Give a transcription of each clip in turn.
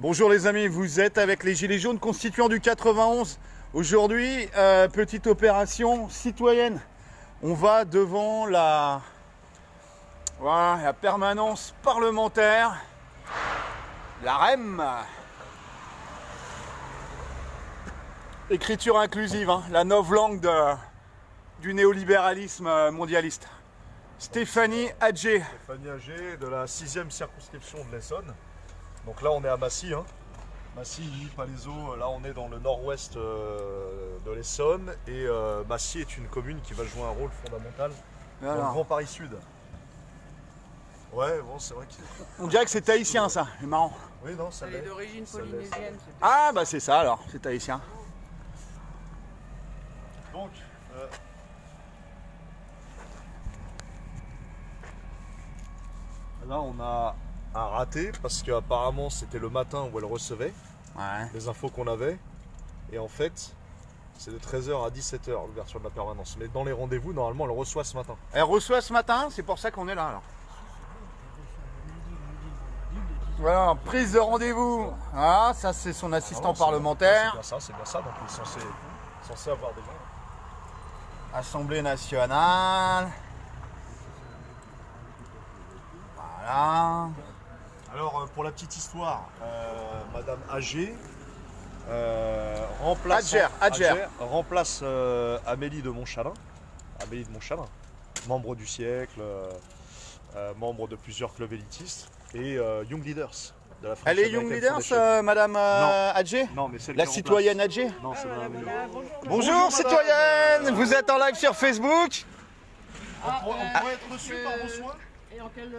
Bonjour les amis, vous êtes avec les Gilets jaunes constituants du 91. Aujourd'hui, petite opération citoyenne. On va devant la permanence parlementaire, la REM. Écriture inclusive, hein, la novlangue du néolibéralisme mondialiste. Stéphanie Adjé. Stéphanie Adjé de la 6e circonscription de l'Essonne. Donc là on est à Massy, hein. Massy, Palaiseau, là on est dans le nord-ouest de l'Essonne. Et Massy est une commune qui va jouer un rôle fondamental dans le Grand Paris Sud. Ouais, bon, c'est vrai On dirait que c'est tahitien ça, c'est marrant. Oui, non, ça Elle est d'origine polynésienne. Ah bah c'est ça alors, c'est tahitien. Donc, là on a un raté parce qu'apparemment c'était le matin où elle recevait les infos qu'on avait. Et en fait, c'est de 13h à 17h l'ouverture de la permanence. Mais dans les rendez-vous, normalement, elle reçoit ce matin. Elle reçoit ce matin, c'est pour ça qu'on est là alors. Voilà, prise de rendez-vous. Ah, ça c'est son assistant parlementaire. C'est bien ça, donc il est censé avoir des gens. Assemblée nationale. Voilà. Alors, pour la petite histoire, Madame Adjé remplace Amélie de Montchalin. Amélie de Montchalin, membre du siècle, membre de plusieurs clubs élitistes, et Young Leaders. De la Elle est Young Leaders, Madame Adjé? Non, mais celle la qui citoyenne Adjé? Non, c'est Madame Amélie. Bonjour citoyenne, vous êtes en live sur Facebook? On pourrait être reçu par vos soins? Et en quel.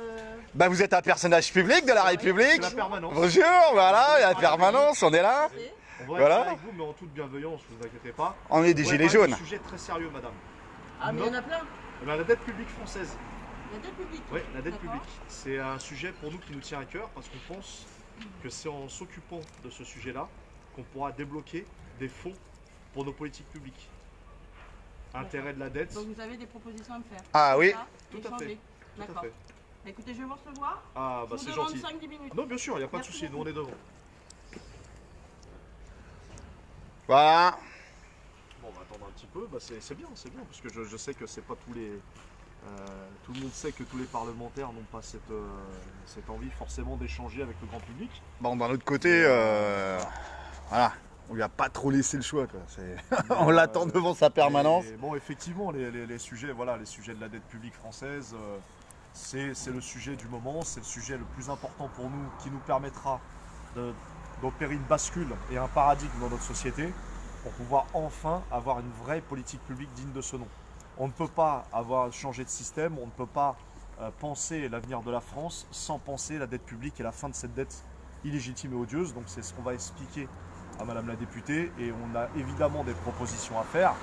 Bah vous êtes un personnage public de la République. C'est la permanence. Bonjour, voilà, la permanence, on est là. On va Voilà. être avec vous, mais en toute bienveillance, ne vous inquiétez pas. On est des gilets jaunes. C'est un sujet très sérieux, madame. Ah, mais il y en a plein. La dette publique française. La dette publique. Oui, la dette D'accord. publique. C'est un sujet pour nous qui nous tient à cœur parce qu'on pense que c'est en s'occupant de ce sujet-là qu'on pourra débloquer des fonds pour nos politiques publiques. Intérêt de la dette. Donc vous avez des propositions à me faire. Ah oui. Tout à fait. Tout à D'accord. fait. Écoutez, je vais vous recevoir. Ah, bah Je c'est vous demande gentil. 5-10 minutes. Non, bien sûr, il n'y a pas de Merci souci, nous beaucoup. on est devant. Voilà. Bon, on va attendre un petit peu, bah, c'est bien, parce que je sais que c'est pas tous les. Tout le monde sait que tous les parlementaires n'ont pas cette envie forcément d'échanger avec le grand public. Bon, d'un autre côté, voilà, on lui a pas trop laissé le choix, quoi. On l'attend devant sa permanence. Et bon, effectivement, les sujets, voilà, les sujets de la dette publique française, c'est le sujet du moment, c'est le sujet le plus important pour nous, qui nous permettra d'opérer une bascule et un paradigme dans notre société pour pouvoir enfin avoir une vraie politique publique digne de ce nom. On ne peut pas avoir changé de système, on ne peut pas penser l'avenir de la France sans penser la dette publique et la fin de cette dette illégitime et odieuse. Donc c'est ce qu'on va expliquer à Madame la députée, et on a évidemment des propositions à faire,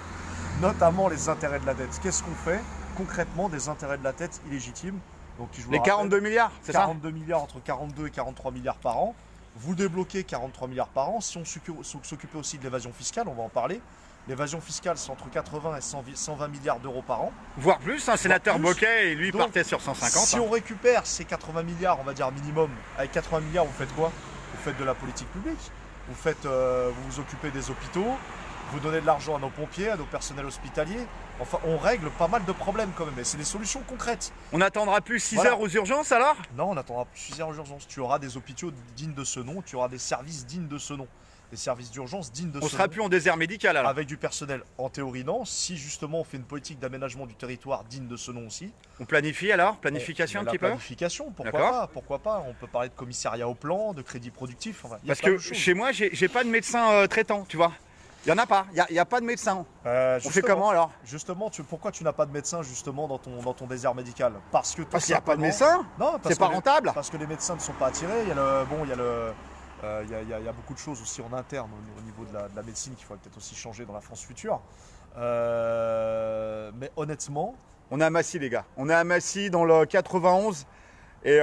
notamment les intérêts de la dette. Qu'est-ce qu'on fait concrètement des intérêts de la dette illégitimes? Donc, je vous Les le rappelle, 42 milliards, c'est ça? 42 milliards, entre 42 et 43 milliards par an. Vous débloquez 43 milliards par an. Si on s'occupait aussi de l'évasion fiscale, on va en parler. L'évasion fiscale, c'est entre 80 et 120 milliards d'euros par an. Voire plus, un sénateur plus. Boquet, et lui Donc, partait sur 150. Si on récupère ces 80 milliards, on va dire minimum, avec 80 milliards, vous faites quoi? Vous faites de la politique publique. Vous vous occupez des hôpitaux, vous donnez de l'argent à nos pompiers, à nos personnels hospitaliers. Enfin, on règle pas mal de problèmes quand même, mais c'est des solutions concrètes. On n'attendra plus 6 Voilà. heures aux urgences alors? Non, on attendra plus 6 heures aux urgences. Tu auras des hôpitaux dignes de ce nom, tu auras des services dignes de ce nom. Des services d'urgence dignes de ce On nom. sera plus en désert médical alors? Avec du personnel, en théorie non. Si justement on fait une politique d'aménagement du territoire digne de ce nom aussi. On planifie alors? Planification un La petit peu? planification, pourquoi D'accord. pas, pourquoi pas. On peut parler de commissariat au plan, de crédit productif. Enfin, il y a Parce plein que de choses. chez moi, j'ai pas de médecin traitant, tu vois. Il n'y en a pas, il n'y a pas de médecin. On fait Justement, comment alors? Justement, pourquoi tu n'as pas de médecin justement dans ton désert médical? Parce que tout Parce qu'il n'y a pas de simplement- médecin? Non, parce C'est pas que rentable? Parce que les médecins ne sont pas attirés. Il y a beaucoup de choses aussi en interne au niveau de la médecine qu'il faudrait peut-être aussi changer dans la France future. Mais honnêtement, On est à Massy les gars, on est à Massy dans le 91 et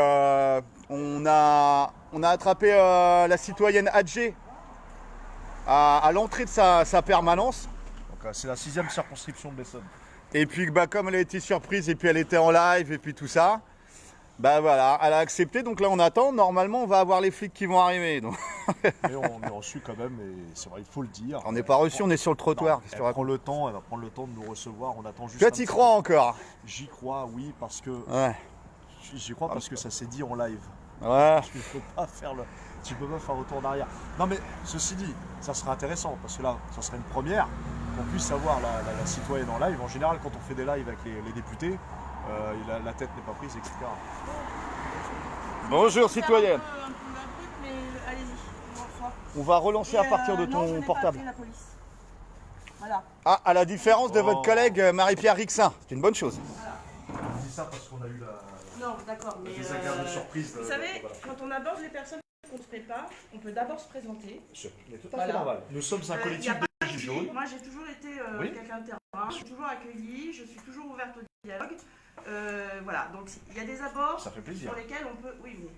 on a attrapé la citoyenne Adjé à l'entrée de sa permanence. donc, c'est la 6e circonscription de l'Essonne. Et puis bah, comme elle a été surprise et puis elle était en live et puis tout ça, Bah voilà, elle a accepté, donc là on attend. Normalement, on va avoir les flics qui vont arriver. Donc. Mais on est reçu quand même, et c'est vrai, il faut le dire. On n'est pas reçu, on est sur le trottoir. Non, Qu'est-ce que elle tu racontes? va prendre le temps de nous recevoir. On attend juste. Toi, t'y crois encore? J'y crois, oui, parce que Ouais. j'y crois parce que ça s'est dit en live. Ouais. Tu peux pas faire tu peux pas faire retour en arrière. Non, mais ceci dit, ça serait intéressant parce que là, ça serait une première qu'on puisse avoir la citoyenne en live. En général, quand on fait des lives avec les députés, la tête n'est pas prise, etc. Bonjour, citoyenne. Un truc, mais allez-y, on reçoit. On va relancer à partir de non, je ton n'ai portable. Pas appelé la police. Voilà. Ah, à la différence de votre Oh. collègue Marie-Pierre Rixin. C'est une bonne chose. Je dis ça parce qu'on a eu Non, d'accord, mais. désagréable surprise. Vous savez, quand on aborde les personnes qu'on ne fait pas, on peut d'abord se présenter. C'est tout à fait Voilà. normal. Nous sommes un Y collectif a pas de gilets jaunes. Moi, j'ai toujours été Oui. quelqu'un de terrain, je suis toujours accueillie, je suis toujours ouverte au dialogue. Voilà, donc il y a des abords Ça fait plaisir. sur lesquels on peut. Oui, mais.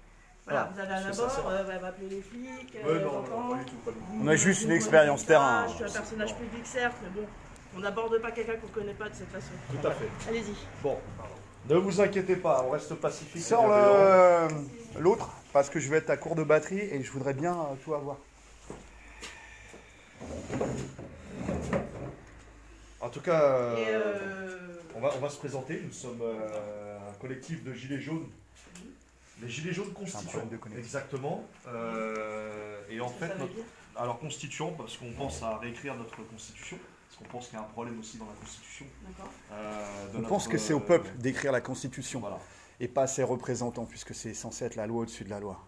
Voilà, Ah, vous avez un parce que ça, abord, c'est elle va appeler les flics. non, pas du tout, pas du tout. On a juste une Vous expérience connaissez pas, terrain. Je suis un personnage public, certes, mais bon, on n'aborde pas quelqu'un qu'on ne connaît pas de cette façon. Tout à fait. Allez-y. Bon, ne vous inquiétez pas, on reste pacifique. Sors et bienveillant. l'autre, parce que je vais être à court de batterie et je voudrais bien tout avoir. En tout cas, Et on va se présenter. Nous sommes un collectif de gilets jaunes. Les gilets jaunes constituants. problème de connexion. Exactement. Et en fait, ça veut dire alors constituant, parce qu'on pense à réécrire notre constitution. Parce qu'on pense qu'il y a un problème aussi dans la constitution. D'accord. On pense que c'est au peuple d'écrire la Constitution Voilà. et pas à ses représentants, puisque c'est censé être la loi au-dessus de la loi.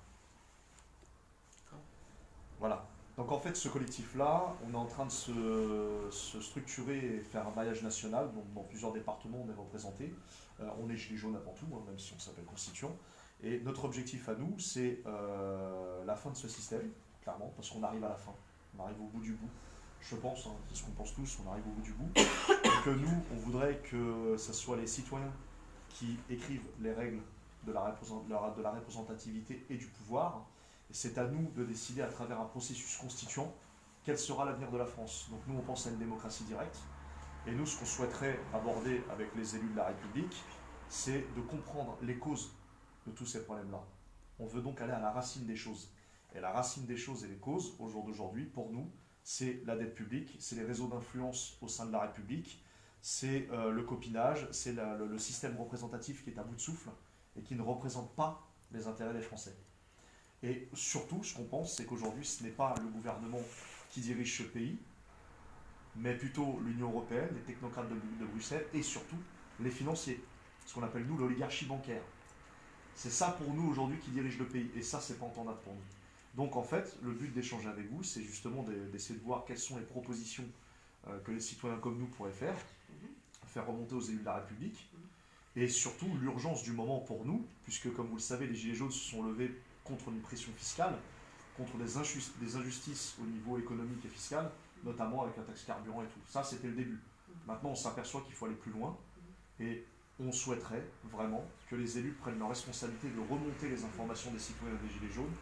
Voilà. Donc en fait, ce collectif-là, on est en train de se structurer et faire un maillage national. Donc dans plusieurs départements, on est représenté. On est gilets jaunes avant tout, hein, même si on s'appelle Constituant. Et notre objectif à nous, c'est la fin de ce système, clairement, parce qu'on arrive à la fin. On arrive au bout du bout. Je pense, hein, c'est ce qu'on pense tous, on arrive au bout du bout. Et que nous, on voudrait que ce soit les citoyens qui écrivent les règles de la représentativité et du pouvoir. Et c'est à nous de décider à travers un processus constituant quel sera l'avenir de la France. Donc nous, on pense à une démocratie directe. Et nous, ce qu'on souhaiterait aborder avec les élus de la République, c'est de comprendre les causes de tous ces problèmes-là. On veut donc aller à la racine des choses. Et la racine des choses et les causes, au jour d'aujourd'hui, pour nous, c'est la dette publique, c'est les réseaux d'influence au sein de la République, c'est le copinage, c'est le système représentatif qui est à bout de souffle et qui ne représente pas les intérêts des Français. Et surtout, ce qu'on pense, c'est qu'aujourd'hui, ce n'est pas le gouvernement qui dirige ce pays, mais plutôt l'Union européenne, les technocrates de Bruxelles et surtout les financiers, ce qu'on appelle nous l'oligarchie bancaire. C'est ça pour nous aujourd'hui qui dirige le pays, et ça, c'est pas entendable pour nous. Donc en fait, le but d'échanger avec vous, c'est justement d'essayer de voir quelles sont les propositions que les citoyens comme nous pourraient faire remonter aux élus de la République, et surtout l'urgence du moment pour nous, puisque comme vous le savez, les Gilets jaunes se sont levés contre une pression fiscale, contre des injustices au niveau économique et fiscal, notamment avec la taxe carburant et tout. Ça, c'était le début. Maintenant, on s'aperçoit qu'il faut aller plus loin, et on souhaiterait vraiment que les élus prennent leur responsabilité de remonter les informations des citoyens des Gilets jaunes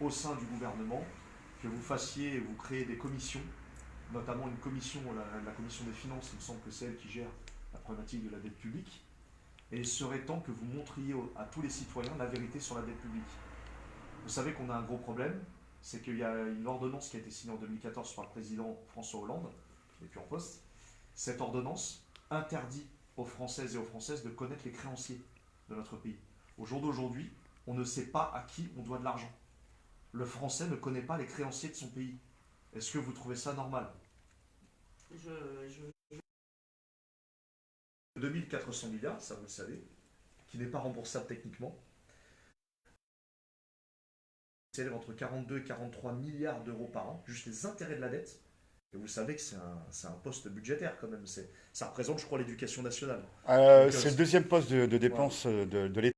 au sein du gouvernement, que vous fassiez et vous créez des commissions, notamment une commission, la commission des finances, il me semble que c'est elle qui gère la problématique de la dette publique, et il serait temps que vous montriez à tous les citoyens la vérité sur la dette publique. Vous savez qu'on a un gros problème, c'est qu'il y a une ordonnance qui a été signée en 2014 par le président François Hollande, qui n'est plus en poste. Cette ordonnance interdit aux Françaises et aux Françaises de connaître les créanciers de notre pays. Au jour d'aujourd'hui, on ne sait pas à qui on doit de l'argent. Le Français ne connaît pas les créanciers de son pays. Est-ce que vous trouvez ça normal ? 2400 milliards, ça vous le savez, qui n'est pas remboursable techniquement. C'est entre 42 et 43 milliards d'euros par an, juste les intérêts de la dette. Et vous savez que c'est un poste budgétaire quand même. Ça représente, je crois, l'éducation nationale. C'est le deuxième poste de dépense de l'État.